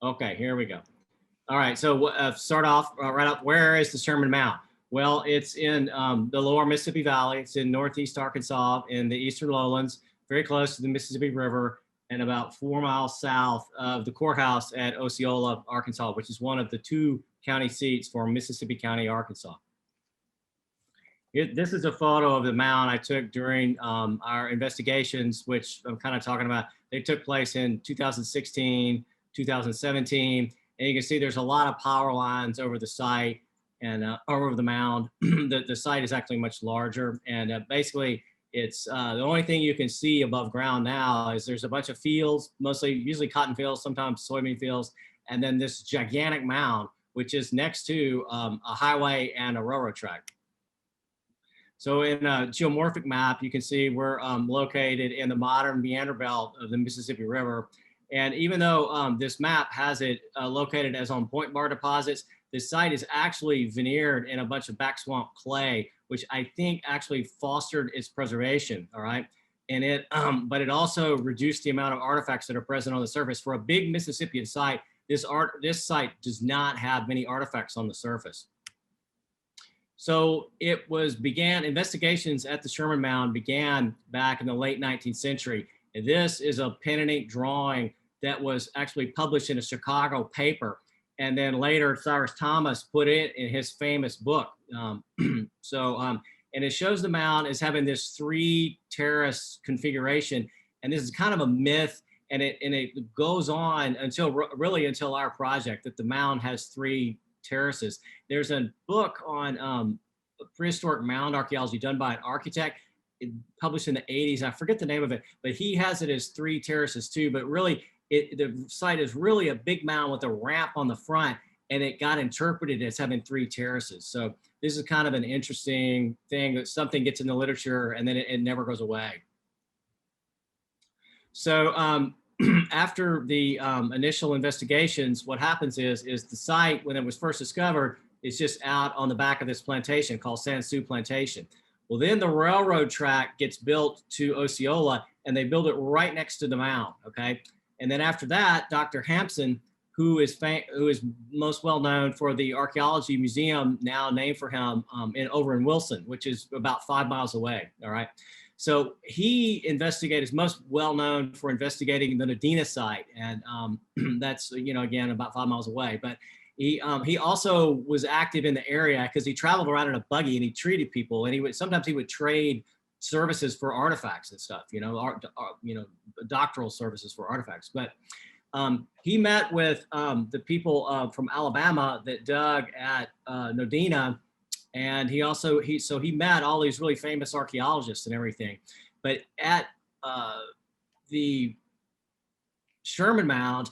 Okay, here we go. All right, so start off right up. Where is the Sherman Mound? Well, it's in the lower Mississippi Valley. It's in northeast Arkansas in the eastern lowlands, very close to the Mississippi River, and about 4 miles south of the courthouse at Osceola, Arkansas, which is one of the two county seats for Mississippi County, Arkansas. This is a photo of the mound I took during our investigations, which I'm kind of talking about. They took place in 2016, 2017, and you can see there's a lot of power lines over the site and over the mound. The site is actually much larger, and basically it's the only thing you can see above ground now is there's a bunch of fields, usually cotton fields, sometimes soybean fields, and then this gigantic mound, which is next to a highway and a railroad track. So in a geomorphic map, you can see we're located in the modern meander belt of the Mississippi River. And even though this map has it located as on point bar deposits, the site is actually veneered in a bunch of back swamp clay, which I think actually fostered its preservation, all right? And but it also reduced the amount of artifacts that are present on the surface. For a big Mississippian site, this site does not have many artifacts on the surface. So investigations at the Sherman Mound began back in the late 19th century. And this is a pen and ink drawing that was actually published in a Chicago paper. And then later Cyrus Thomas put it in his famous book. And it shows the mound as having this 3 terrace configuration. And this is kind of a myth. And it goes on until our project, that the mound has 3 terraces. There's a book on prehistoric mound archaeology done by an architect, published in the 80s. I forget the name of it, but he has it as 3 terraces too. But really, the site is really a big mound with a ramp on the front, and it got interpreted as having 3 terraces. So this is kind of an interesting thing, that something gets in the literature and then it never goes away. So after the initial investigations, what happens is the site, when it was first discovered, is just out on the back of this plantation called San Sue Plantation. Well, then the railroad track gets built to Osceola, and they build it right next to the mound, okay? And then after that, Dr. Hampson, who is most well known for the Archaeology Museum, now named for him, over in Wilson, which is about 5 miles away, all right? So he is most well known for investigating the Nadina site, and that's, again, about 5 miles away. But he also was active in the area because he traveled around in a buggy and he treated people, and sometimes he would trade services for artifacts and stuff, doctoral services for artifacts. But he met with the people from Alabama that dug at Nadina. And he met all these really famous archaeologists and everything. But at the Sherman Mound,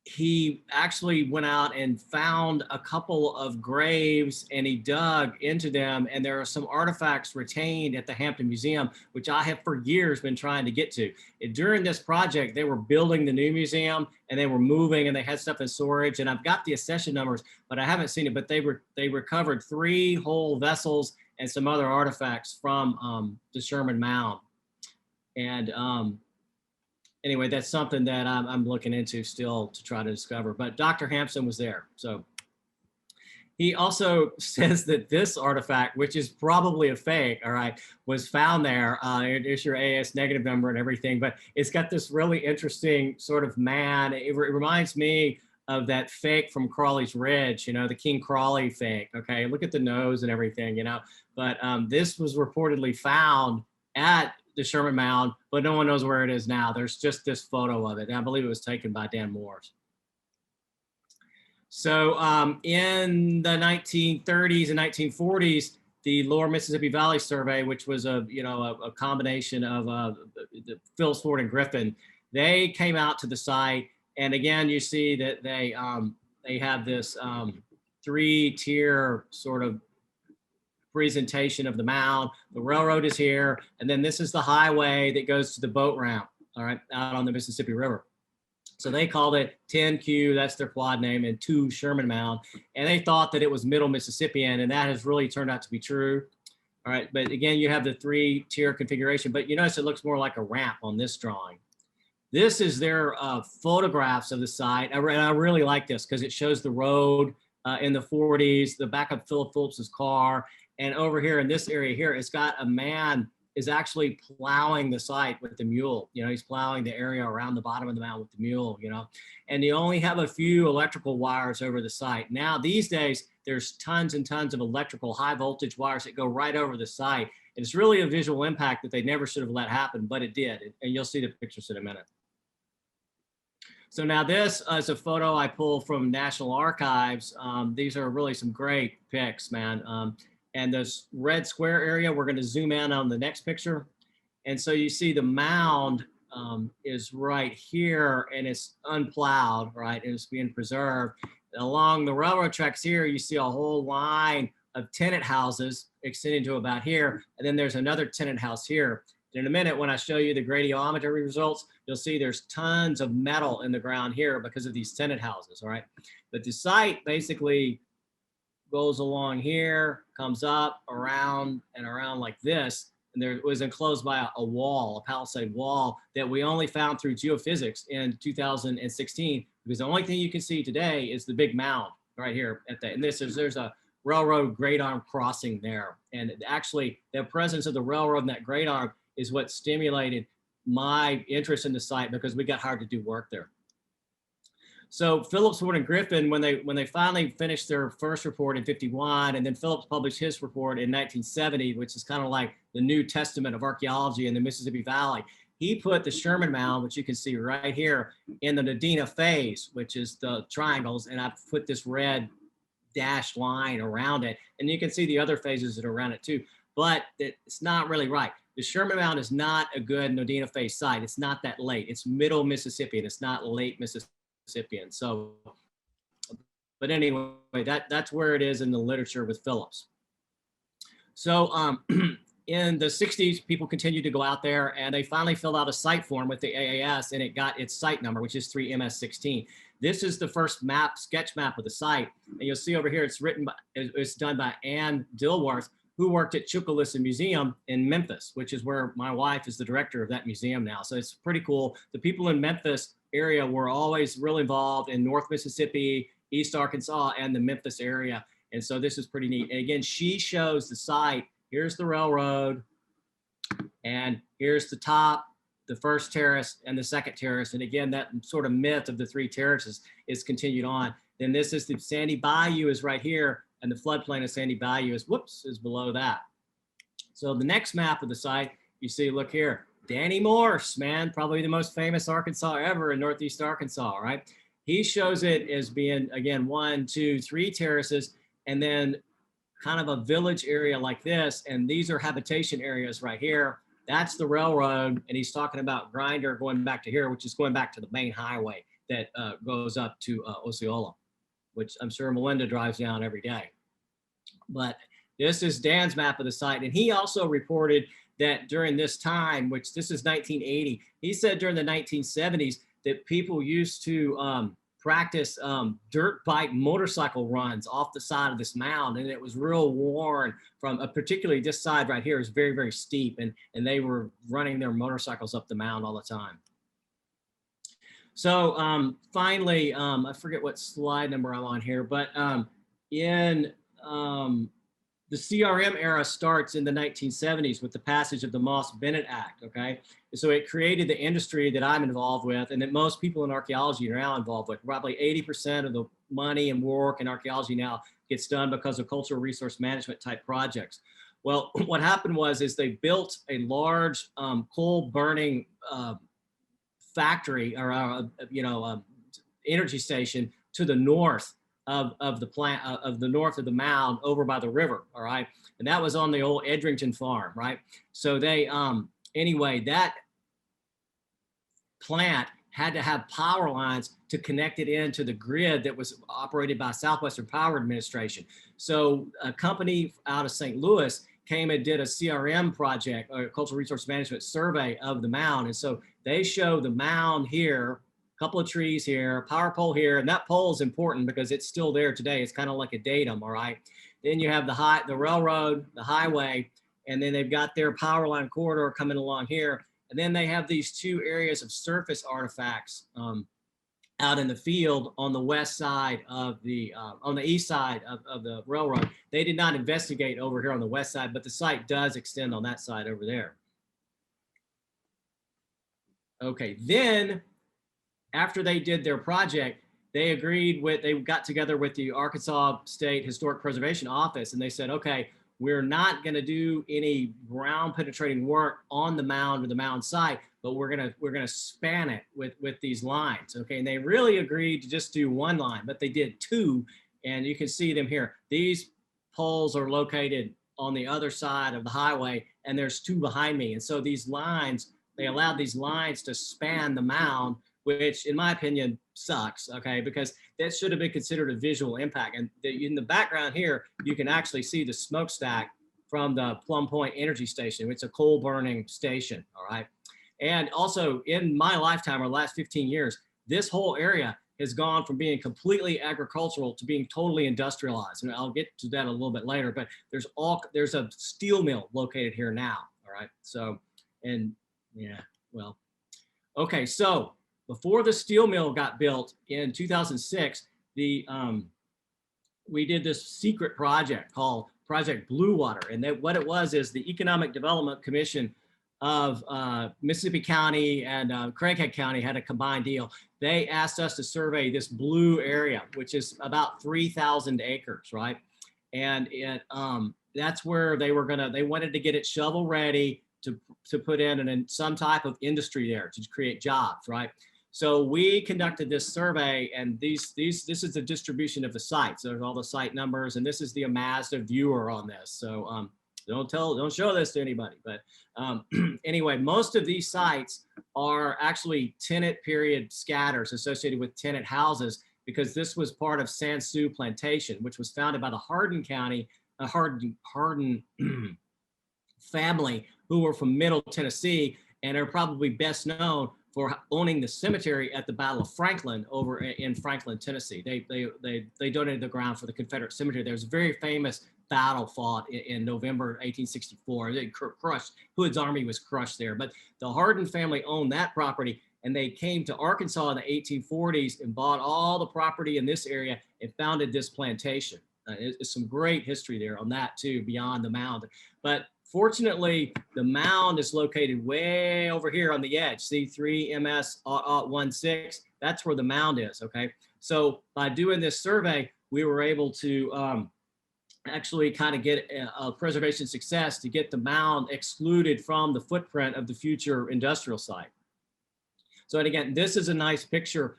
he actually went out and found a couple of graves, and he dug into them, and there are some artifacts retained at the Hampton Museum, which I have for years been trying to get to. And during this project, they were building the new museum, and they were moving, and they had stuff in storage, and I've got the accession numbers, but I haven't seen it. But they recovered 3 whole vessels and some other artifacts from the Sherman Mound. And anyway, that's something that I'm looking into still to try to discover. But Dr. Hampson was there. So he also says that this artifact, which is probably a fake, all right, was found there. It's your AS negative number and everything, but it's got this really interesting sort of man. It reminds me of that fake from Crawley's Ridge, the King Crawley fake. Okay, look at the nose and everything, But this was reportedly found at the Sherman Mound, but no one knows where it is now. There's just this photo of it, and I believe it was taken by Dan Morse. So in the 1930s and 1940s, the Lower Mississippi Valley Survey, which was a combination of the Phillips Ford and Griffin, they came out to the site, and again, you see that they have this 3-tier sort of presentation of the mound. The railroad is here, and then this is the highway that goes to the boat ramp, all right, out on the Mississippi River. So they called it 10Q, that's their quad name, and 2 Sherman Mound, and they thought that it was Middle Mississippian, and that has really turned out to be true. All right, but again, you have the 3-tier configuration, but you notice it looks more like a ramp on this drawing. This is their photographs of the site. And I really like this because it shows the road in the 40s, the back of Philip Phillips's car. And over here in this area here, it's got a man is actually plowing the site with the mule. You know, he's plowing the area around the bottom of the mound with the mule, you know, and you only have a few electrical wires over the site. Now, these days, there's tons and tons of electrical high voltage wires that go right over the site. And it's really a visual impact that they never should have let happen, but it did. And you'll see the pictures in a minute. So now this is a photo I pulled from National Archives. These are really some great pics, man. And this red square area, we're going to zoom in on the next picture. And so you see the mound is right here and it's unplowed, right? And it's being preserved. And along the railroad tracks here, you see a whole line of tenant houses extending to about here. And then there's another tenant house here. In a minute, when I show you the gradiometry results, you'll see there's tons of metal in the ground here because of these tenant houses, all right? But the site basically goes along here, comes up, around, and around like this, and there was enclosed by a wall, a palisade wall that we only found through geophysics in 2016, because the only thing you can see today is the big mound right here at that. And there's a railroad grade arm crossing there. And actually, the presence of the railroad and that grade arm is what stimulated my interest in the site because we got hired to do work there. So Phillips, Ward, and Griffin, when they finally finished their first report in 51, and then Phillips published his report in 1970, which is kind of like the New Testament of archaeology in the Mississippi Valley, he put the Sherman Mound, which you can see right here, in the Nadina phase, which is the triangles, and I put this red dashed line around it, and you can see the other phases that are around it too, but it's not really right. The Sherman Mound is not a good Nadina phase site. It's not that late. It's middle Mississippian. It's not late Mississippian. So, but anyway, that's where it is in the literature with Phillips. So in the 60s, people continued to go out there and they finally filled out a site form with the AAS and it got its site number, which is 3MS16. This is the first sketch map of the site. And you'll see over here, it's done by Ann Dilworth, who worked at Chucalissa Museum in Memphis, which is where my wife is the director of that museum now. So it's pretty cool. The people in Memphis area were always real involved in North Mississippi, East Arkansas, and the Memphis area. And so this is pretty neat. And again, she shows the site. Here's the railroad, and here's the top, the first terrace, and the second terrace. And again, that sort of myth of the three terraces is continued on. Then this is the Sandy Bayou is right here, and the floodplain of Sandy Bayou is below that. So the next map of the site, you see, look here, Danny Morse, man, probably the most famous Arkansas ever in Northeast Arkansas, right? He shows it as being, again, 1, 2, 3 terraces, and then kind of a village area like this. And these are habitation areas right here. That's the railroad. And he's talking about Grinder going back to here, which is going back to the main highway that goes up to Osceola, which I'm sure Melinda drives down every day. But this is Dan's map of the site. And he also reported that during this time, which this is 1980, he said during the 1970s that people used to practice dirt bike motorcycle runs off the side of this mound. And it was real worn from particularly this side right here is very, very steep. And they were running their motorcycles up the mound all the time. So finally, I forget what slide number I'm on here, but in the CRM era starts in the 1970s with the passage of the Moss-Bennett Act, okay? So it created the industry that I'm involved with and that most people in archaeology are now involved with. Probably 80% of the money and work in archaeology now gets done because of cultural resource management type projects. Well, what happened is they built a large coal burning factory or energy station to the north of the plant of the north of the mound over by the river, all right? And that was on the old Edrington farm, right? So they anyway, that plant had to have power lines to connect it into the grid that was operated by Southwestern Power Administration. So a company out of St. Louis came and did a CRM project, or cultural resource management survey of the mound. And so they show the mound here, a couple of trees here, power pole here, and that pole is important because it's still there today. It's kind of like a datum, all right? Then you have the railroad, the highway, and then they've got their power line corridor coming along here. And then they have these two areas of surface artifacts out in the field on the west side of the, on the east side of the railroad. They did not investigate over here on the west side, but the site does extend on that side over there. Okay, then after they did their project, they got together with the Arkansas State Historic Preservation Office, and they said, okay, we're not going to do any ground penetrating work on the mound or the mound site, but we're gonna span it with these lines. Okay, and they really agreed to just do one line, but they did two, and you can see them here. These poles are located on the other side of the highway, and there's two behind me. And so these lines, they allowed these lines to span the mound, which in my opinion sucks, okay, because that should have been considered a visual impact. And in the background here, you can actually see the smokestack from the Plum Point Energy Station. It's a coal burning station, all right? And also in my lifetime, or the last 15 years, this whole area has gone from being completely agricultural to being totally industrialized. And I'll get to that a little bit later, but there's a steel mill located here now, all right? So, and yeah, well, okay, so before the steel mill got built in 2006, we did this secret project called Project Blue Water. And what it was is the Economic Development Commission of Mississippi County and Craighead County had a combined deal. They asked us to survey this blue area, which is about 3,000 acres, right? And that's where they wanted to get it shovel ready to put in some type of industry there to create jobs, right? So we conducted this survey, and this is the distribution of the sites. There's all the site numbers, and this is the Mazda viewer on this. So don't show this to anybody. But anyway, most of these sites are actually tenant period scatters associated with tenant houses, because this was part of Sansu Plantation, which was founded by the Hardin family, who were from Middle Tennessee, and are probably best known for owning the cemetery at the Battle of Franklin over in Franklin, Tennessee. They donated the ground for the Confederate cemetery. There was a very famous battle fought in November 1864. They crushed, Hood's army was crushed there. But the Hardin family owned that property, and they came to Arkansas in the 1840s and bought all the property in this area and founded this plantation. It's some great history there on that too, beyond the mound. But fortunately, the mound is located way over here on the edge. See 3MS.16, that's where the mound is, okay? So by doing this survey, we were able to actually kind of get a preservation success to get the mound excluded from the footprint of the future industrial site. So, and again, this is a nice picture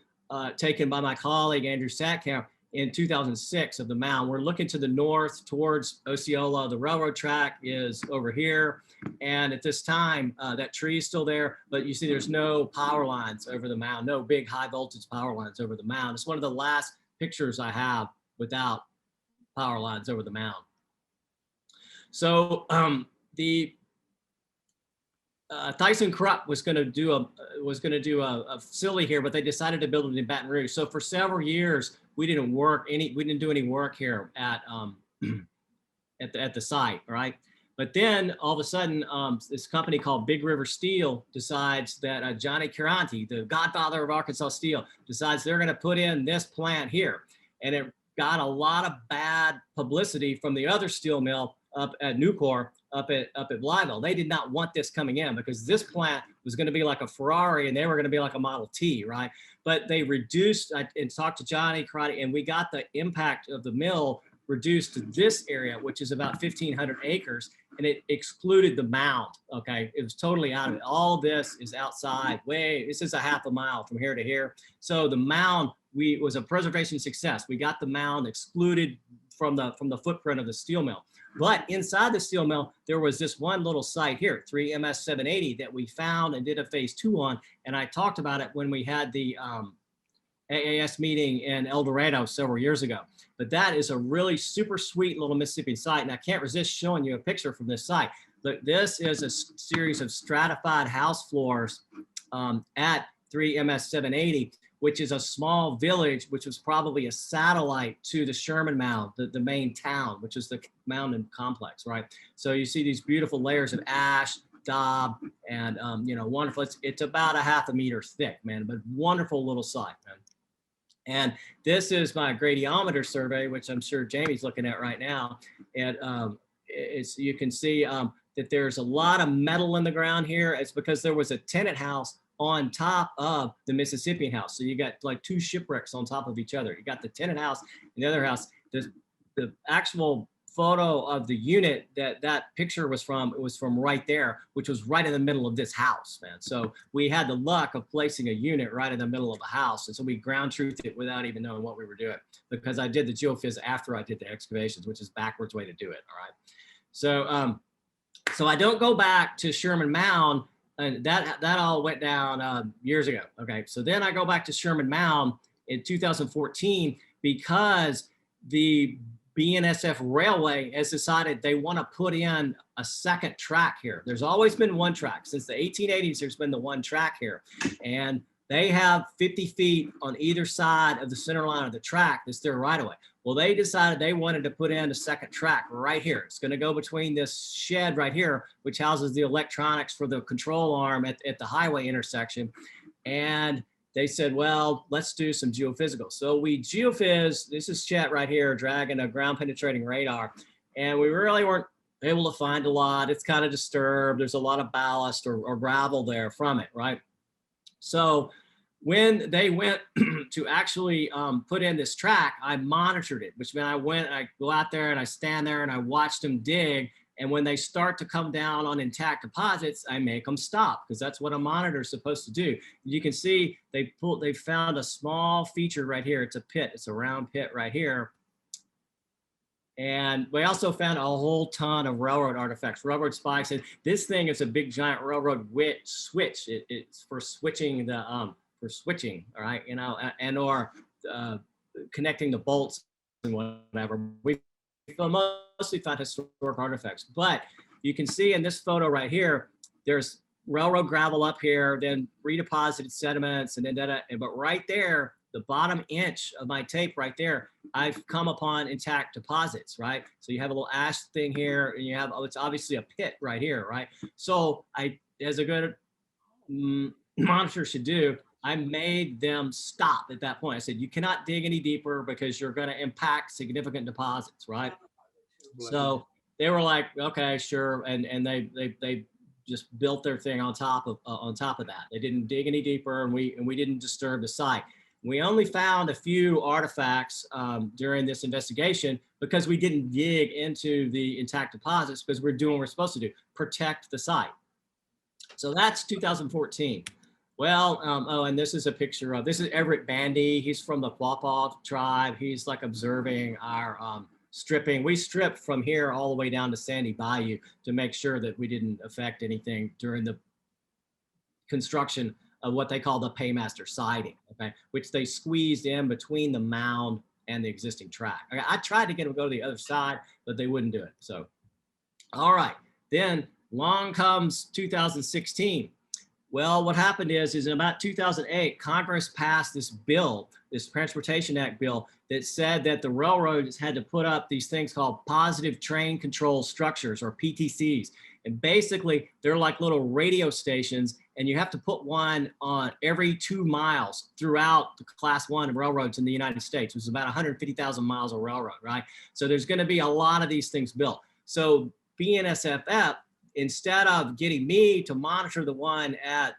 taken by my colleague, Andrew Satkamp, in 2006 of the mound. We're looking to the north towards Osceola. The railroad track is over here. And at this time, that tree is still there, but you see there's no power lines over the mound, no big high voltage power lines over the mound. It's one of the last pictures I have without power lines over the mound. So ThyssenKrupp was going to do a facility here, but they decided to build it in Baton Rouge. So for several years, we didn't do any work here at the site, right? But then all of a sudden, this company called Big River Steel decides that Johnny Caranti, the godfather of Arkansas steel, decides they're going to put in this plant here, and it got a lot of bad publicity from the other steel mill up at Nucor, up at Blytheville. They did not want this coming in because this plant was going to be like a Ferrari and they were going to be like a Model T, right? But they reduced, and talked to Johnny Karate, and we got the impact of the mill reduced to this area, which is about 1,500 acres, and it excluded the mound, okay? It was totally out of it. All this is outside, this is a half a mile from here to here. So the mound, was a preservation success. We got the mound excluded from the footprint of the steel mill. But inside the steel mill, there was this one little site here, 3MS780, that we found and did a phase 2 on. And I talked about it when we had the AAS meeting in El Dorado several years ago. But that is a really super sweet little Mississippi site. And I can't resist showing you a picture from this site. Look, this is a series of stratified house floors at 3MS780, which is a small village, which was probably a satellite to the Sherman Mound, the main town, which is the mountain complex, right? So you see these beautiful layers of ash, daub, and you know, wonderful. It's about a half a meter thick, man, but wonderful little site, man. And this is my gradiometer survey, which I'm sure Jamie's looking at right now. And you can see that there's a lot of metal in the ground here. It's because there was a tenant house on top of the Mississippian house. So you got like two shipwrecks on top of each other. You got the tenant house and the other house. The actual photo of the unit that picture was from, it was from right there, which was right in the middle of this house, man. So we had the luck of placing a unit right in the middle of a house. And so we ground truthed it without even knowing what we were doing, because I did the geophys after I did the excavations, which is backwards way to do it. All right. So, so I don't go back to Sherman Mound, and that all went down years ago. Okay. So then I go back to Sherman Mound in 2014 because the BNSF Railway has decided they want to put in a second track here. There's always been one track. Since the 1880s, there's been the one track here. And they have 50 feet on either side of the center line of the track that's their right of way. Well, they decided they wanted to put in a second track right here. It's going to go between this shed right here, which houses the electronics for the control arm at the highway intersection. And they said, well, let's do some geophysical. So we geophys, this is Chet right here, dragging a ground penetrating radar. And we really weren't able to find a lot. It's kind of disturbed. There's a lot of ballast or gravel there from it, right? So when they went to actually put in this track, I monitored it, which meant I go out there and I stand there and I watch them dig. And when they start to come down on intact deposits, I make them stop, because that's what a monitor is supposed to do. You can see they found a small feature right here. It's a pit. It's a round pit right here. And we also found a whole ton of railroad artifacts, railroad spikes. And this thing is a big giant railroad switch. It's for switching the all right, you know, and or connecting the bolts and whatever. We mostly found historic artifacts, but you can see in this photo right here, there's railroad gravel up here, then redeposited sediments, and then but right there, the bottom inch of my tape right there, I've come upon intact deposits, right? So you have a little ash thing here, and you have, it's obviously a pit right here, right? So as a good monitor should do, I made them stop at that point. I said, you cannot dig any deeper because you're going to impact significant deposits, right? So they were like, okay, sure. And they just built their thing on top of that. They didn't dig any deeper, and we didn't disturb the site. We only found a few artifacts during this investigation because we didn't dig into the intact deposits, because we're doing what we're supposed to do, protect the site. So that's 2014. Well, oh, and this is a picture of, this is Everett Bandy. He's from the Quapaw tribe. He's like observing our stripping. We stripped from here all the way down to Sandy Bayou to make sure that we didn't affect anything during the construction of what they call the paymaster siding, okay, which they squeezed in between the mound and the existing track. Okay, I tried to get them to go to the other side, but they wouldn't do it. So, all right, then along comes 2016. Well, what happened is in about 2008, Congress passed this bill, this Transportation Act bill, that said that the railroads had to put up these things called positive train control structures, or PTCs. And basically, they're like little radio stations, and you have to put one on every 2 miles throughout the Class 1 railroads in the United States, which is about 150,000 miles of railroad, right? So there's going to be a lot of these things built. So BNSF, instead of getting me to monitor the one at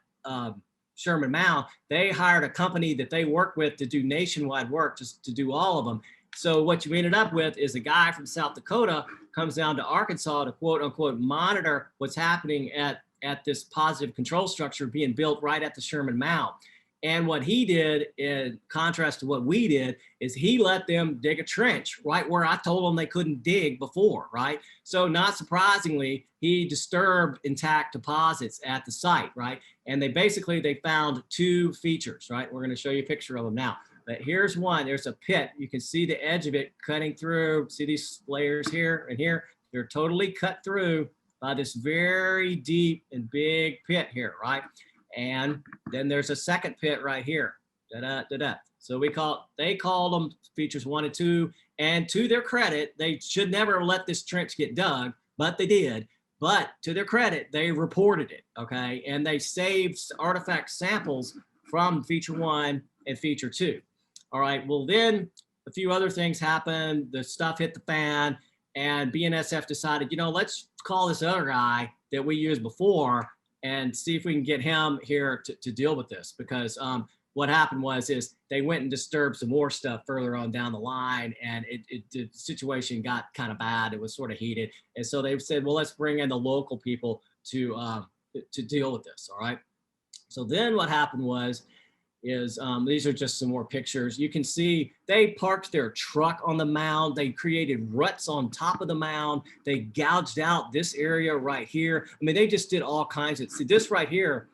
Sherman Mound, they hired a company that they work with to do nationwide work, just to do all of them. So what you ended up with is a guy from South Dakota comes down to Arkansas to quote unquote monitor what's happening at this positive control structure being built right at the Sherman Mound. And what he did, in contrast to what we did, is he let them dig a trench right where I told them they couldn't dig before, right? So not surprisingly, he disturbed intact deposits at the site, right? And they found 2 features, right? We're gonna show you a picture of them now. But here's one, there's a pit. You can see the edge of it cutting through. See these layers here and here? They're totally cut through by this very deep and big pit here, right? And then there's a second pit right here. So they called them features 1 and 2. And to their credit, they should never let this trench get dug, but they did. but to their credit, they reported it, okay? And they saved artifact samples from feature 1 and feature 2. All right, well then a few other things happened. The stuff hit the fan, and BNSF decided, you know, let's call this other guy that we used before and see if we can get him here to deal with this. Because what happened is they went and disturbed some more stuff further on down the line, and the situation got kind of bad. It was sort of heated. And so they said, well, let's bring in the local people to deal with this, all right? So then what happened is these are just some more pictures. You can see they parked their truck on the mound. They created ruts on top of the mound. They gouged out this area right here. I mean, they just did all kinds of, see this right here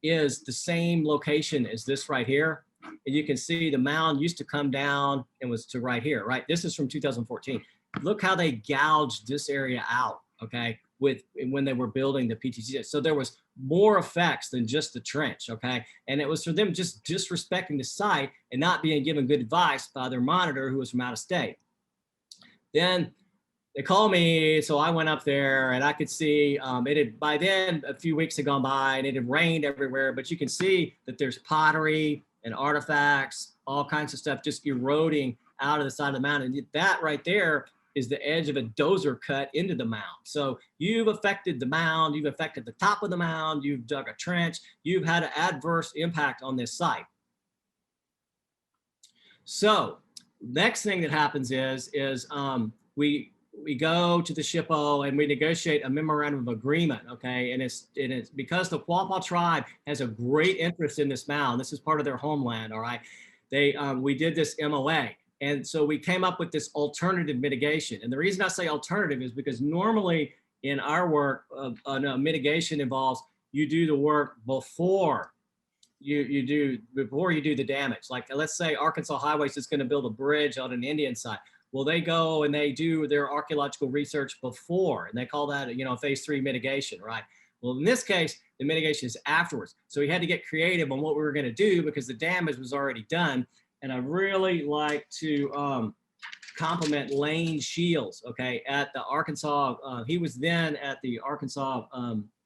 is the same location as this right here. And you can see the mound used to come down and was to right here, right? This is from 2014. Look how they gouged this area out, okay? When they were building the PTC. So there was more effects than just the trench, okay? And it was for them just disrespecting the site and not being given good advice by their monitor who was from out of state. Then they called me, so I went up there and I could see it had, by then a few weeks had gone by and it had rained everywhere, but you can see that there's pottery and artifacts, all kinds of stuff just eroding out of the side of the mountain. And that right there is the edge of a dozer cut into the mound. So you've affected the mound, you've affected the top of the mound, you've dug a trench, you've had an adverse impact on this site. So next thing that happens is we go to the SHPO and we negotiate a memorandum of agreement, okay? And it's because the Quapaw tribe has a great interest in this mound. This is part of their homeland, all right? We did this MOA. And so we came up with this alternative mitigation. And the reason I say alternative is because normally in our work, mitigation involves you do the work before you do the damage. Like let's say Arkansas Highways is going to build a bridge on an Indian site. Well, they go and they do their archaeological research before, and they call that, you know, phase 3 mitigation, right? Well, in this case, the mitigation is afterwards. So we had to get creative on what we were going to do because the damage was already done. And I really like to compliment Lane Shields, okay, at the Arkansas. He was then at the Arkansas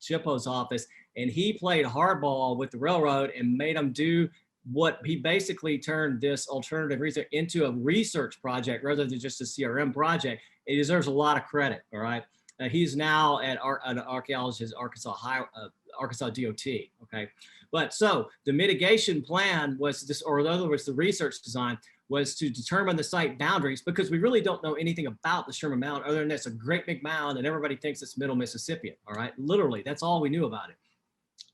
SHPO's office, and he played hardball with the railroad and made them do what he basically turned this alternative research into a research project rather than just a CRM project. It deserves a lot of credit, all right? He's now at Archaeology, Arkansas DOT, okay? But so the mitigation plan was this, or in other words, the research design was to determine the site boundaries because we really don't know anything about the Sherman Mound other than it's a great big mound and everybody thinks it's Middle Mississippi, all right? Literally, that's all we knew about it.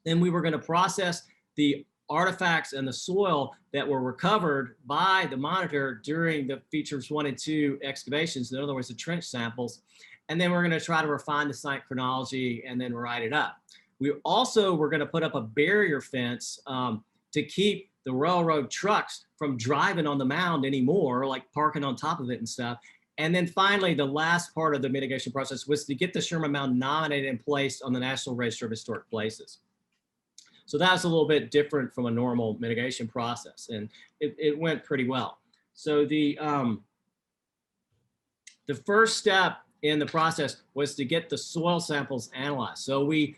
Then we were gonna process the artifacts and the soil that were recovered by the monitor during the features 1 and 2 excavations, in other words, the trench samples. And then we're gonna try to refine the site chronology and then write it up. We also were going to put up a barrier fence to keep the railroad trucks from driving on the mound anymore, like parking on top of it and stuff. And then finally, the last part of the mitigation process was to get the Sherman Mound nominated and placed on the National Register of Historic Places. So that's a little bit different from a normal mitigation process, and it went pretty well. So the first step in the process was to get the soil samples analyzed. So we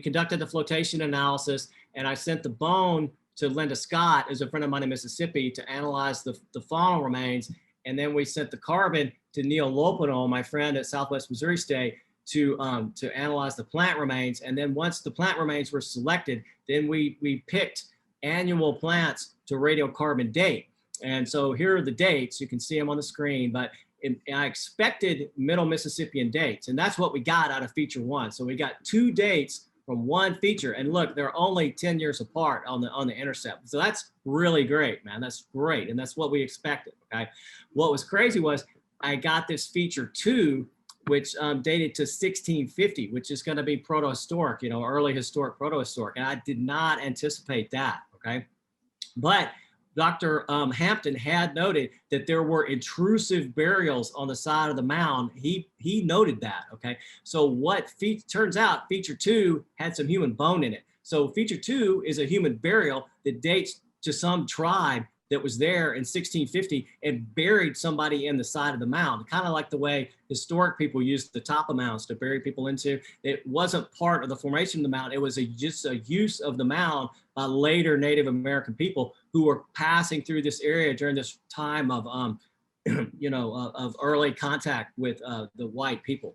conducted the flotation analysis, and I sent the bone to Linda Scott, who's a friend of mine in Mississippi, to analyze the faunal remains. And then we sent the carbon to Neil Lopino, my friend at Southwest Missouri State, to analyze the plant remains. And then once the plant remains were selected, then we picked annual plants to radiocarbon date. And so here are the dates. You can see them on the screen, but I expected Middle Mississippian dates, and that's what we got out of feature 1. So we got 2 dates from 1 feature, and look, they're only 10 years apart on the intercept. So that's really great, man. That's great, and that's what we expected. Okay, what was crazy was I got this feature 2, which dated to 1650, which is going to be protohistoric, you know, early historic, protohistoric, and I did not anticipate that. Okay, but Dr. Hampton had noted that there were intrusive burials on the side of the mound. He noted that, okay? So what turns out feature 2 had some human bone in it. So feature 2 is a human burial that dates to some tribe that was there in 1650 and buried somebody in the side of the mound, kind of like the way historic people used the top of mounds to bury people into. It wasn't part of the formation of the mound. It was just a use of the mound by later Native American people who were passing through this area during this time of, of early contact with the white people.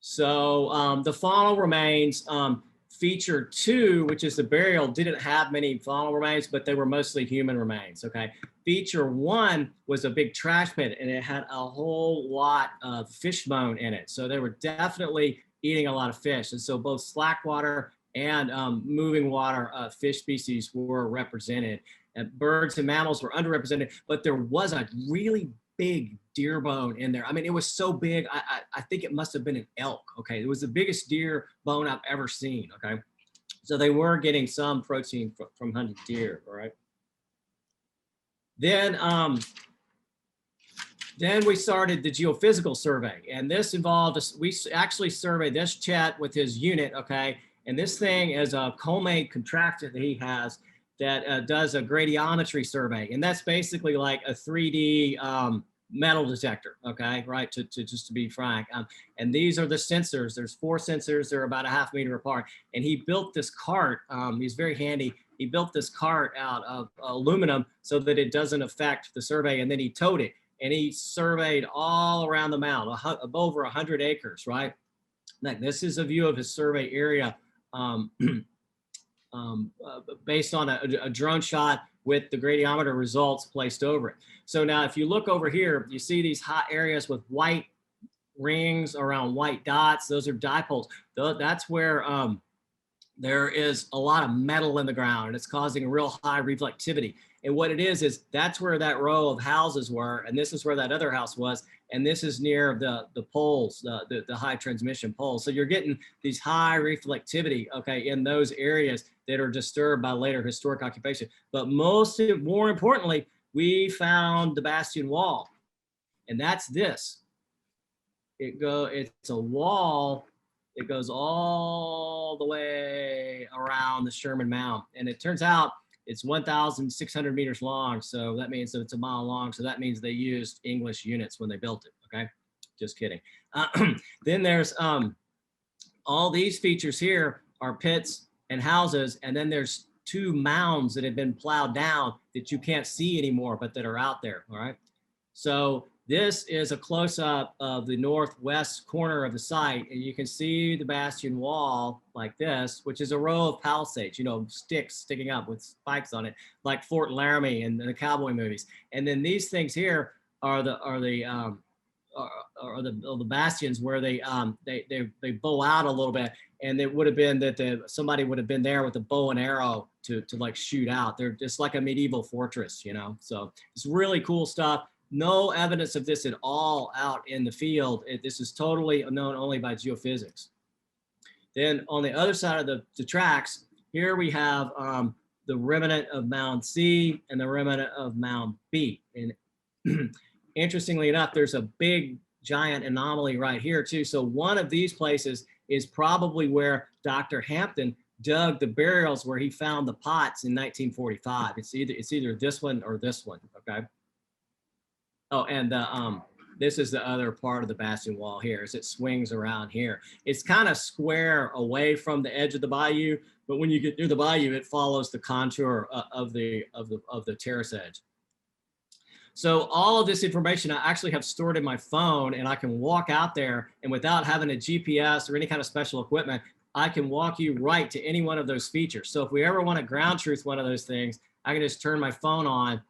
So the faunal remains, feature 2, which is the burial, didn't have many faunal remains, but they were mostly human remains, okay? Feature 1 was a big trash pit, and it had a whole lot of fish bone in it. So they were definitely eating a lot of fish. And so both slackwater and moving water fish species were represented. And birds and mammals were underrepresented, but there was a really big deer bone in there. I mean, it was so big, I think it must have been an elk, okay? It was the biggest deer bone I've ever seen, okay? So they were getting some protein from hunted deer, all right? Then we started the geophysical survey, and this involved, we actually surveyed this Chet with his unit, okay? And this thing is a homemade contraption that he has that does a gradiometry survey. And that's basically like a 3D metal detector, okay, right, to just to be frank. And these are the sensors. There's 4 sensors. They're about a ½ meter apart. And he built this cart. He's very handy. He built this cart out of aluminum so that it doesn't affect the survey. And then he towed it. And he surveyed all around the mound, over 100 acres, right? Like, this is a view of his survey area. Based on a drone shot with the gradiometer results placed over it. So now if you look over here, you see these hot areas with white rings around white dots. Those are dipoles. That's where there is a lot of metal in the ground, and it's causing a real high reflectivity. And what it is that's where that row of houses were, and this is where that other house was, and this is near the poles, the high transmission poles. So you're getting these high reflectivity, okay, in those areas that are disturbed by later historic occupation. But more importantly, we found the bastion wall, and that's this. It's a wall. It goes all the way around the Sherman Mound, and it turns out it's 1,600 meters long. So that means that it's a mile long. So that means they used English units when they built it. Okay, just kidding. Then there's all these features here are pits and houses, and then there's 2 mounds that have been plowed down that you can't see anymore, but that are out there. All right. So this is a close-up of the northwest corner of the site, and you can see the bastion wall like this, which is a row of palisades, sticks sticking up with spikes on it, like Fort Laramie in the cowboy movies. And then these things here are the bastions where they bow out a little bit, and it would have been that somebody would have been there with a bow and arrow to like shoot out. They're just like a medieval fortress, So it's really cool stuff. No evidence of this at all out in the field. This is totally known only by geophysics. Then on the other side of the tracks, here we have the remnant of Mound C and the remnant of Mound B. And interestingly enough, there's a big giant anomaly right here too. So one of these places is probably where Dr. Hampton dug the burials where he found the pots in 1945. It's either this one or this one, okay? Oh, and this is the other part of the bastion wall here, as it swings around here. It's kind of square away from the edge of the bayou, but when you get near the bayou, it follows the contour of the terrace edge. So all of this information I actually have stored in my phone, and I can walk out there, and without having a GPS or any kind of special equipment, I can walk you right to any one of those features. So if we ever want to ground truth one of those things, I can just turn my phone on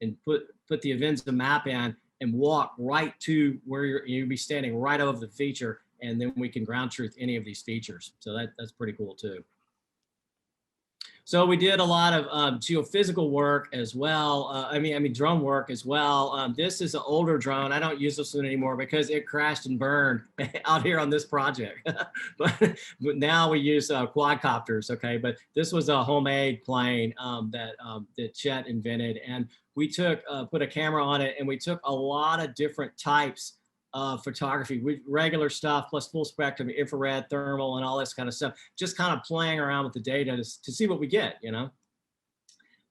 and put the Avenza map in and walk right to where you'll be standing right over the feature, and then we can ground truth any of these features. So that's pretty cool too. So we did a lot of geophysical work as well. I mean drone work as well. This is an older drone. I don't use this one anymore because it crashed and burned out here on this project. but now we use quadcopters. Okay, but this was a homemade plane that Chet invented, and we put a camera on it, and we took a lot of different types of photography with regular stuff plus full spectrum, infrared, thermal, and all this kind of stuff, just kind of playing around with the data to see what we get,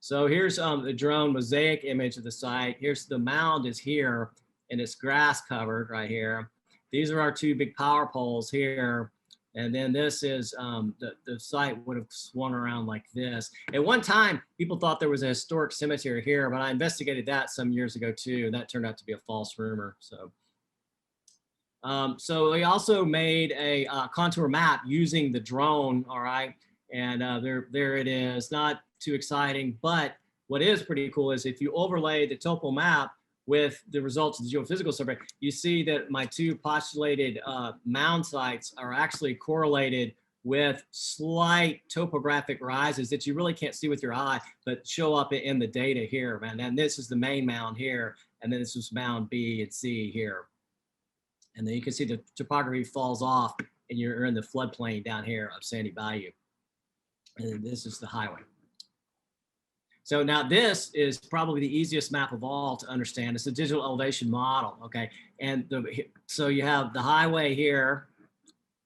So here's the drone mosaic image of the site. Here's the mound is here, and it's grass covered right here. These are our two big power poles here. And then this is the site would have swung around like this. At one time, people thought there was a historic cemetery here, but I investigated that some years ago too, and that turned out to be a false rumor. So we also made a contour map using the drone, all right? And there it is, not too exciting, but what is pretty cool is if you overlay the topo map with the results of the geophysical survey, you see that my two postulated mound sites are actually correlated with slight topographic rises that you really can't see with your eye, but show up in the data here, man. And this is the main mound here, and then this is mound B and C here. And then you can see the topography falls off, and you're in the floodplain down here of Sandy Bayou. And then this is the highway. So now this is probably the easiest map of all to understand. It's a digital elevation model, okay? And so you have the highway here,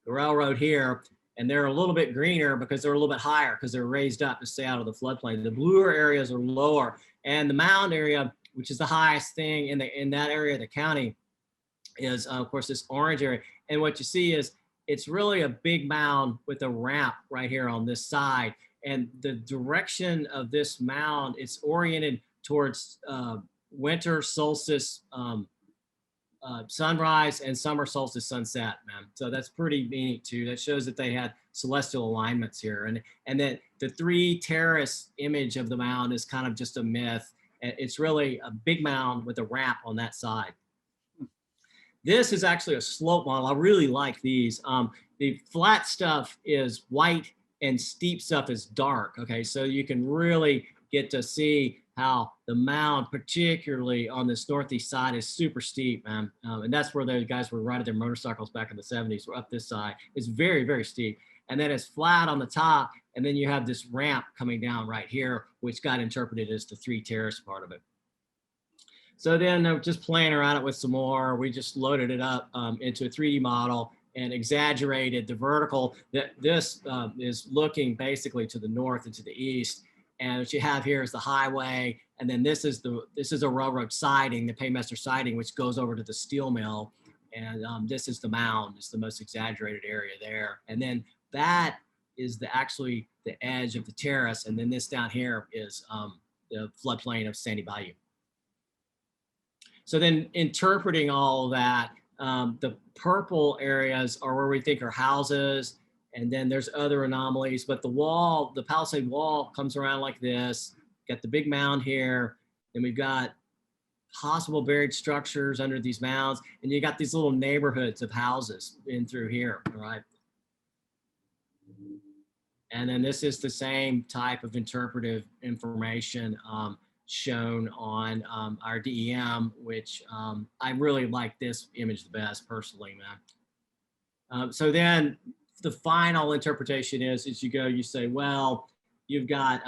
the railroad here, and they're a little bit greener because they're a little bit higher because they're raised up to stay out of the floodplain. The bluer areas are lower, and the mound area, which is the highest thing in that area of the county, is of course this orange area. And what you see is it's really a big mound with a ramp right here on this side. And the direction of this mound, it's oriented towards winter solstice sunrise and summer solstice sunset, man. So that's pretty neat too. That shows that they had celestial alignments here. And that the three terrace image of the mound is kind of just a myth. It's really a big mound with a ramp on that side. This is actually a slope model. I really like these. The flat stuff is white and steep stuff is dark. Okay, so you can really get to see how the mound, particularly on this northeast side, is super steep, man. And that's where the guys were riding their motorcycles back in the 70s. We're up this side. It's very, very steep. And then it's flat on the top. And then you have this ramp coming down right here, which got interpreted as the three terrace part of it. So then just playing around it with some more, we just loaded it up into a 3D model and exaggerated the vertical. This is looking basically to the north and to the east. And what you have here is the highway. And then this is a railroad siding, the paymaster siding, which goes over to the steel mill. And this is the mound. It's the most exaggerated area there. And then that is actually the edge of the terrace. And then this down here is the floodplain of Sandy Bayou. So then interpreting all of that, the purple areas are where we think are houses, and then there's other anomalies, but the wall, the palisade wall comes around like this, got the big mound here, and we've got possible buried structures under these mounds, and you got these little neighborhoods of houses in through here, all right? And then this is the same type of interpretive information shown on our DEM, which I really like this image the best personally, man. So then the final interpretation is you go, you say, well, we've got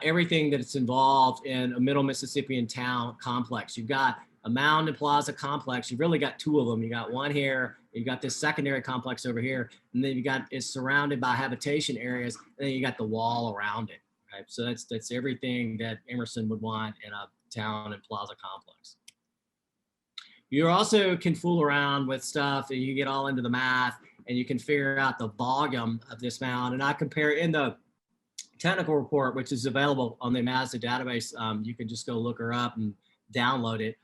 everything that's involved in a middle Mississippian town complex. You've got a mound and plaza complex. You've really got two of them. You got one here, you got this secondary complex over here, and then it's surrounded by habitation areas, and then you got the wall around it. Right? So that's everything that Emerson would want in a town and plaza complex. You also can fool around with stuff, and you get all into the math, and you can figure out the volume of this mound. And I compare in the technical report, which is available on the Mazda database. You can just go look her up and download it.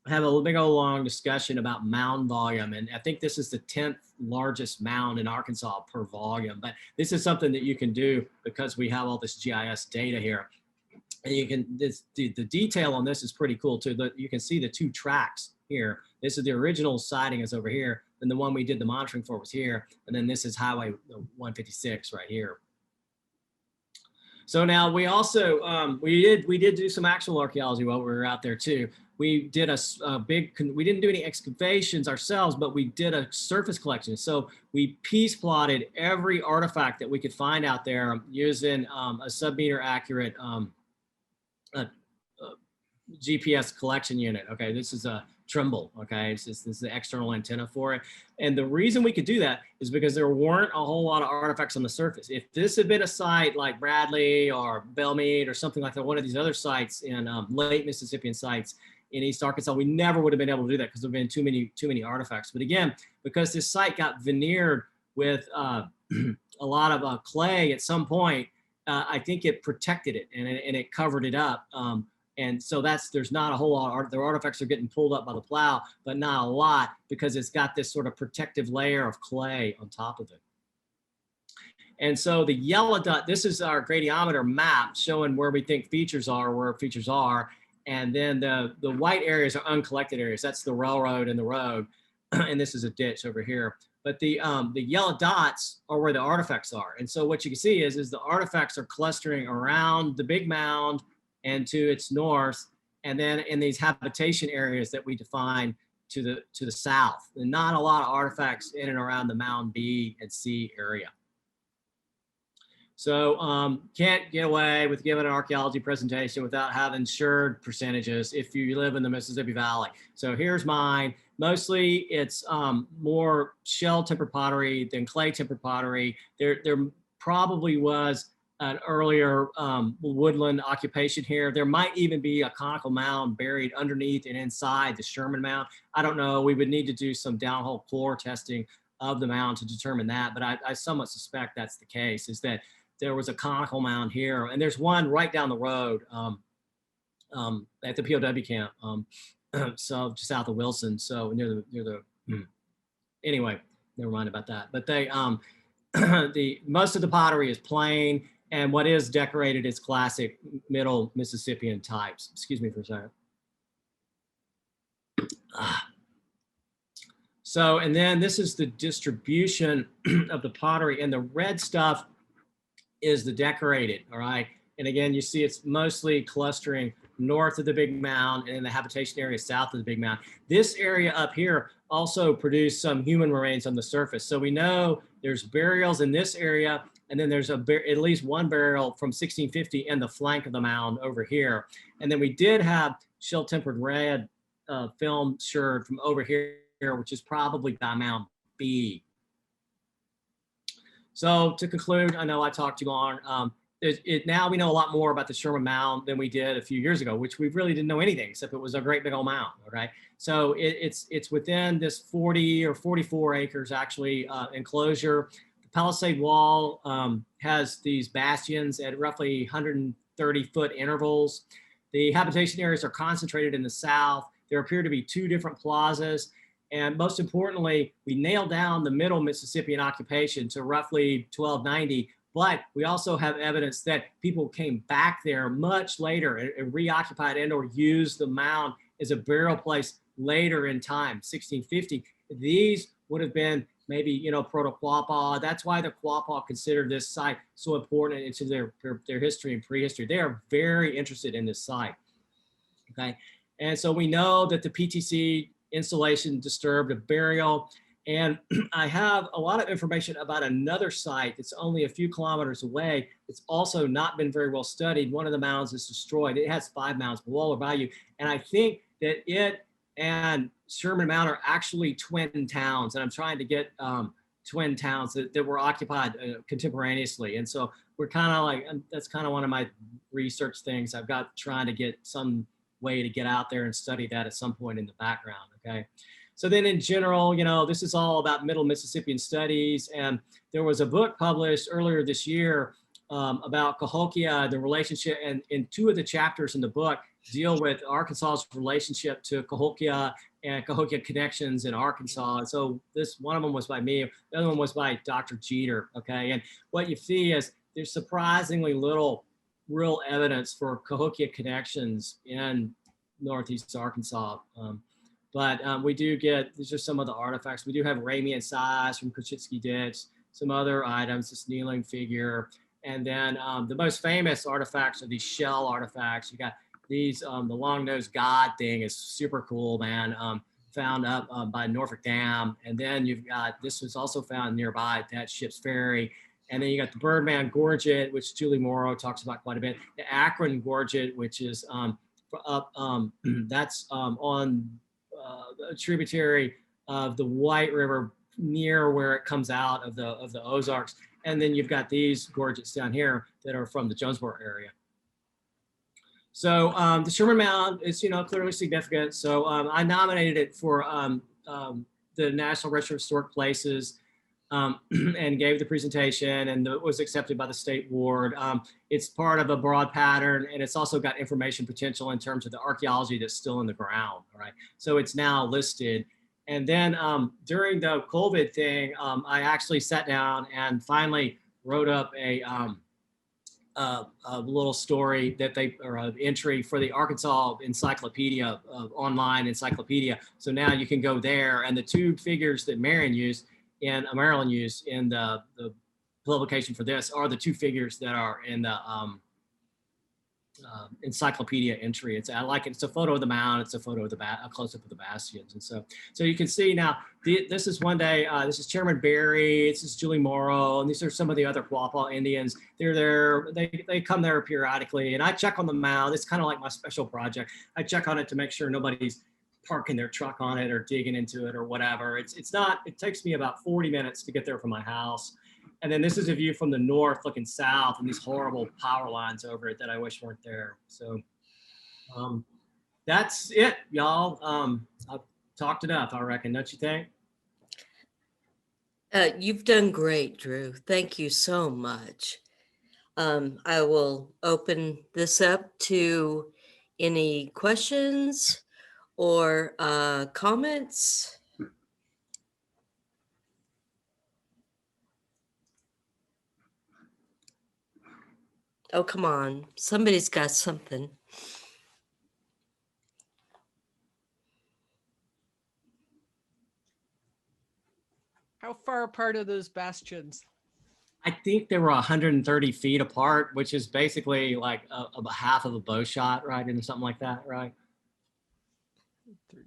I have a big old long discussion about mound volume, and I think this is the 10th largest mound in Arkansas per volume. But this is something that you can do because we have all this GIS data here. And you can, the detail on this is pretty cool too. You can see the two tracks here. This is the original siding is over here, and the one we did the monitoring for was here, and then this is Highway 156 right here. So now we also we did do some actual archaeology while we were out there too. We did we didn't do any excavations ourselves, but we did a surface collection. So we piece plotted every artifact that we could find out there using a sub-meter accurate GPS collection unit. Okay, this is a tremble. Okay, it's just, this is the external antenna for it. And the reason we could do that is because there weren't a whole lot of artifacts on the surface. If this had been a site like Bradley or Bellmead or something like that, one of these other sites in late Mississippian sites in East Arkansas, we never would have been able to do that because there have been too many artifacts. But again, because this site got veneered with a lot of clay at some point, I think it protected it and it covered it up. And so there's not a whole lot of their artifacts are getting pulled up by the plow, but not a lot because it's got this sort of protective layer of clay on top of it. And so the yellow dot, this is our gradiometer map showing where we think features are, where features are. And then the white areas are uncollected areas. That's the railroad and the road. And this is a ditch over here. But the yellow dots are where the artifacts are. And so what you can see is the artifacts are clustering around the big mound and to its north, and then in these habitation areas that we define to the south. And not a lot of artifacts in and around the Mound B and C area. So can't get away with giving an archaeology presentation without having shared percentages if you live in the Mississippi Valley. So here's mine. Mostly it's more shell tempered pottery than clay tempered pottery. There probably was an earlier woodland occupation here. There might even be a conical mound buried underneath and inside the Sherman mound. I don't know. We would need to do some downhole core testing of the mound to determine that, but I somewhat suspect that's the case, is that there was a conical mound here, and there's one right down the road at the POW camp, so just south of Wilson, so near the anyway, never mind about that. But they most of the pottery is plain, and what is decorated is classic Middle Mississippian types. Excuse me for a second. So, and then this is the distribution of the pottery, and the red stuff is the decorated, all right? And again, you see it's mostly clustering north of the big mound and in the habitation area south of the big mound. This area up here also produced some human remains on the surface. So we know there's burials in this area, and then there's at least one burial from 1650 in the flank of the mound over here. And then we did have shell tempered red film sherd from over here, which is probably by Mound B. So to conclude, I know I talked too long. Now we know a lot more about the Sherman Mound than we did a few years ago, which we really didn't know anything except it was a great big old mound. Okay, so it's within this 40 or 44 acres actually enclosure. The palisade wall has these bastions at roughly 130-foot intervals. The habitation areas are concentrated in the south. There appear to be two different plazas. And most importantly, we nailed down the middle Mississippian occupation to roughly 1290, but we also have evidence that people came back there much later and reoccupied and or used the mound as a burial place later in time, 1650. These would have been maybe, you know, proto-Quapaw. That's why the Quapaw considered this site so important into their history and prehistory. They are very interested in this site, okay? And so we know that the PTC installation disturbed a burial. And I have a lot of information about another site that's only a few kilometers away. It's also not been very well studied. One of the mounds is destroyed. It has 5 mounds below or value. And I think that it and Sherman Mound are actually twin towns. And I'm trying to get twin towns that were occupied contemporaneously. And so we're kind of like, that's kind of one of my research things. I've got trying to get some way to get out there and study that at some point in the background, okay? So then in general, you know, this is all about Middle Mississippian studies, and there was a book published earlier this year about Cahokia, the relationship, and in 2 of the chapters in the book deal with Arkansas's relationship to Cahokia and Cahokia connections in Arkansas. And so one of them was by me, the other one was by Dr. Jeter, okay? And what you see is there's surprisingly little real evidence for Cahokia connections in Northeast Arkansas. But we do get, these are some of the artifacts. We do have Ramian size from Kochitsky Ditch, some other items, this kneeling figure. And then the most famous artifacts are these shell artifacts. You got these, the long-nosed god thing is super cool, man. Found up by Norfolk Dam. And then you've got, this was also found nearby at that ship's ferry. And then you got the Birdman Gorget, which Julie Morrow talks about quite a bit. The Akron Gorget, which is that's on a tributary of the White River near where it comes out of the Ozarks. And then you've got these gorges down here that are from the Jonesboro area. So the Sherman Mound is, clearly significant. So I nominated it for the National Register of Historic Places and gave the presentation, and it was accepted by the state board. It's part of a broad pattern, and it's also got information potential in terms of the archaeology that's still in the ground, right? So it's now listed. And then during the COVID thing, I actually sat down and finally wrote up a little story that or an entry for the Arkansas Encyclopedia, online encyclopedia. So now you can go there, and the two figures that Maryland used in the publication for this are the two figures that are in the encyclopedia entry. I like it. It's a photo of the mound. It's a photo of a close-up of the bastions. And so you can see now, this is one day, this is Chairman Barry, this is Julie Morrow, and these are some of the other Quapaw Indians. They're there, they come there periodically, and I check on the mound. It's kind of like my special project. I check on it to make sure nobody's parking their truck on it or digging into it or whatever. It takes me about 40 minutes to get there from my house. And then this is a view from the north looking south, and these horrible power lines over it that I wish weren't there. So that's it, y'all. I've talked enough, I reckon, don't you think? You've done great, Drew. Thank you so much. I will open this up to any questions or comments. Oh, come on. Somebody's got something. How far apart are those bastions? I think they were 130 feet apart, which is basically like a half of a bow shot, right? And something like that, right? 30.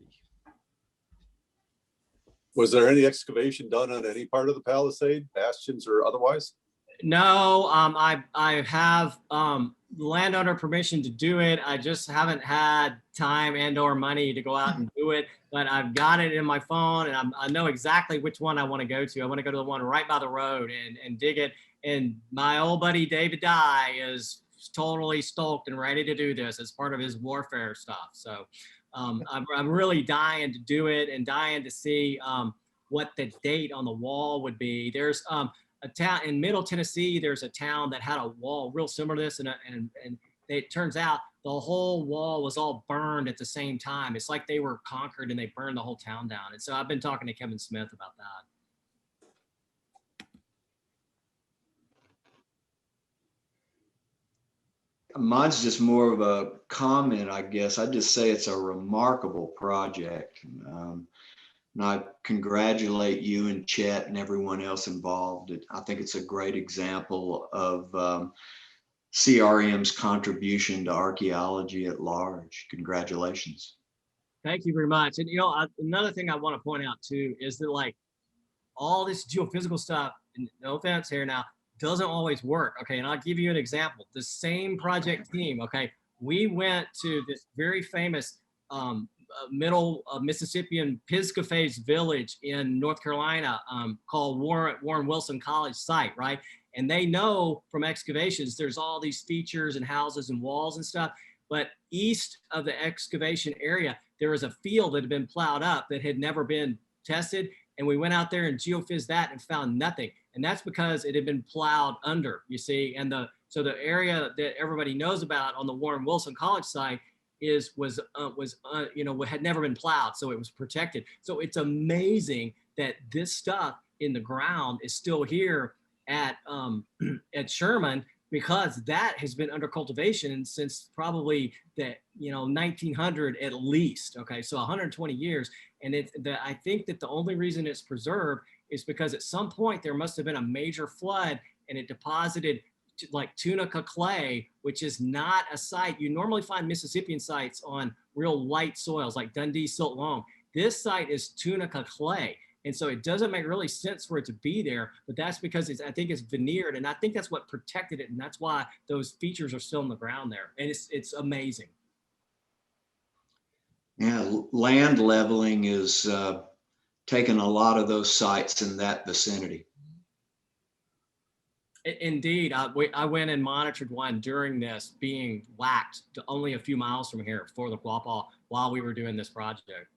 Was there any excavation done on any part of the palisade, bastions or otherwise? No, I have landowner permission to do it. I just haven't had time and or money to go out and do it, but I've got it in my phone, and I know exactly which one I want to go to. I want to go to the one right by the road and dig it. And my old buddy David Dye is totally stoked and ready to do this as part of his warfare stuff. So I'm really dying to do it and dying to see what the date on the wall would be. There's a town in Middle Tennessee. There's a town that had a wall real similar to this, and it turns out the whole wall was all burned at the same time. It's like they were conquered and they burned the whole town down. And so I've been talking to Kevin Smith about that. Mine's just more of a comment, I guess. I'd just say it's a remarkable project. And I congratulate you and Chet and everyone else involved. I think it's a great example of CRM's contribution to archaeology at large. Congratulations. Thank you very much. And another thing I want to point out too is that like all this geophysical stuff, and no offense here now, doesn't always work. Okay, and I'll give you an example. The same project team, okay, we went to this very famous middle Mississippian Pisgah Phase village in North Carolina called Warren Wilson College site, right? And they know from excavations, there's all these features and houses and walls and stuff. But east of the excavation area, there was a field that had been plowed up that had never been tested. And we went out there and geophysed that and found nothing. And that's because it had been plowed under, you see. And so the area that everybody knows about on the Warren Wilson College site had never been plowed, so it was protected. So it's amazing that this stuff in the ground is still here at Sherman, because that has been under cultivation since probably the 1900 at least. Okay, so 120 years, and I think that the only reason it's preserved is because at some point there must have been a major flood and it deposited like Tunica clay, which is not a site. You normally find Mississippian sites on real light soils like Dundee silt loam. This site is Tunica clay. And so it doesn't make really sense for it to be there, but that's because I think it's veneered, and I think that's what protected it. And that's why those features are still in the ground there. And it's amazing. Yeah, land leveling is taking a lot of those sites in that vicinity. Indeed, I went and monitored one during this being whacked to only a few miles from here for the Quapaw while we were doing this project.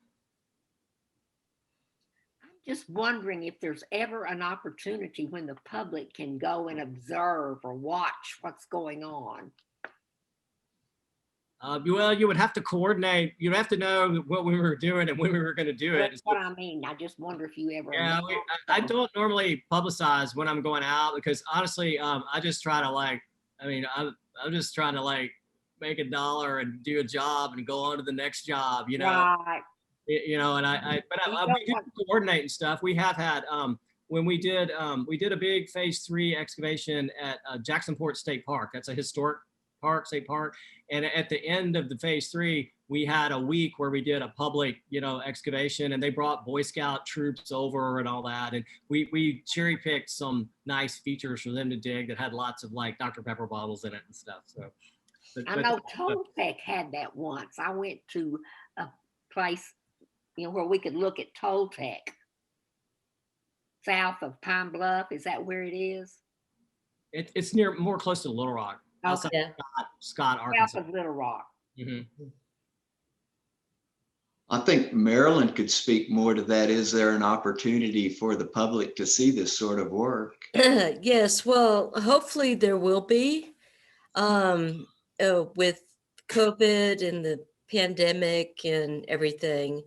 I'm just wondering if there's ever an opportunity when the public can go and observe or watch what's going on. Well, you would have to coordinate. You'd have to know what we were doing and when we were going to do it. That's what I mean. I just wonder if you ever. Yeah, I don't normally publicize when I'm going out because honestly, I just try to I'm just trying to make a dollar and do a job and go on to the next job, you know. Right. But we do coordinate and stuff. We have had when we did a big phase 3 excavation at Jacksonport State Park. That's a historic park, state park. And at the end of the phase 3, we had a week where we did a public, excavation, and they brought Boy Scout troops over and all that. And we cherry picked some nice features for them to dig that had lots of Dr. Pepper bottles in it and stuff. So I know Toltec had that once. I went to a place, where we could look at Toltec south of Pine Bluff. Is that where it is? It's more close to Little Rock. Outside Okay. Scott, Arkansas. South of Little Rock. Mm-hmm. I think Marilyn could speak more to that. Is there an opportunity for the public to see this sort of work? Yes, well, hopefully there will be. With COVID and the pandemic and everything,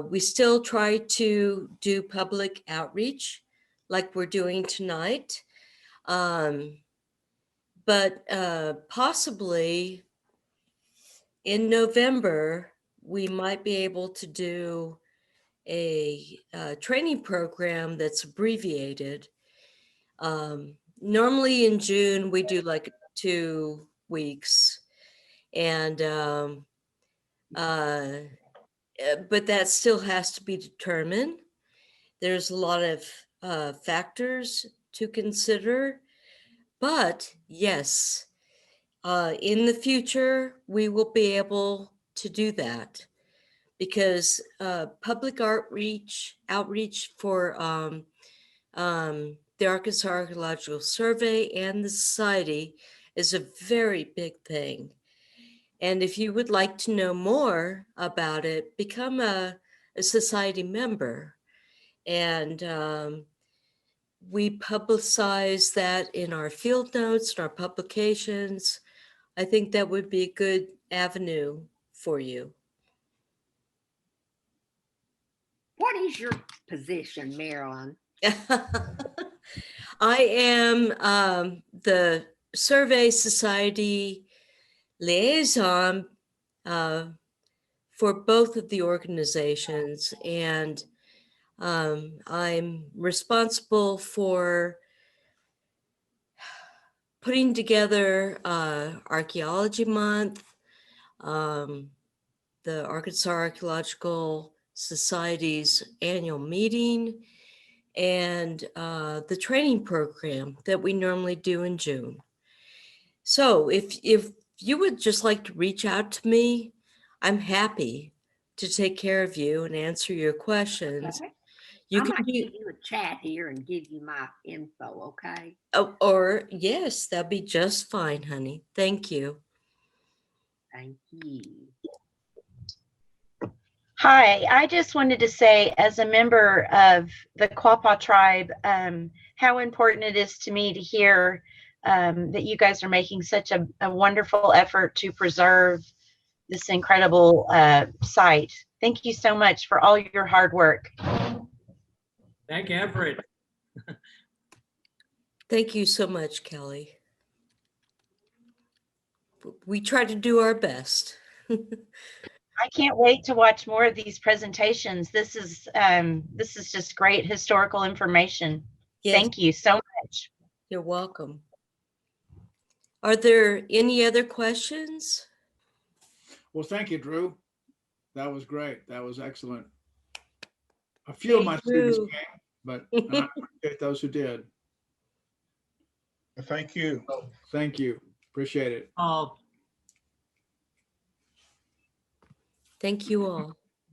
we still try to do public outreach like we're doing tonight. But possibly in November, we might be able to do a training program that's abbreviated. Normally in June, we do 2 weeks. And but that still has to be determined. There's a lot of factors to consider. But yes, in the future, we will be able to do that because public outreach for the Arkansas Archaeological Survey and the Society is a very big thing. And if you would like to know more about it, become a society member. And we publicize that in our field notes and our publications. I think that would be a good avenue for you. What is your position, Marilyn? I am the Survey Society liaison for both of the organizations, and I'm responsible for putting together Archaeology Month, the Arkansas Archaeological Society's annual meeting, and the training program that we normally do in June. So if you would just like to reach out to me, I'm happy to take care of you and answer your questions. Okay. You I can might do, give you a chat here and give you my info, okay? or yes, that'd be just fine, honey. Thank you. Thank you. Hi, I just wanted to say, as a member of the Quapaw tribe, how important it is to me to hear that you guys are making such a wonderful effort to preserve this incredible site. Thank you so much for all your hard work. Thank you, Everett. Thank you so much, Kelly. We try to do our best. I can't wait to watch more of these presentations. This is just great historical information. Yes, Thank you so much. you're welcome. Are there any other questions? Well, thank you, Drew. That was great. That was excellent. A few of my students Drew. came, but I appreciate those who did. Thank you. Thank you. Appreciate it. Oh, Thank you all.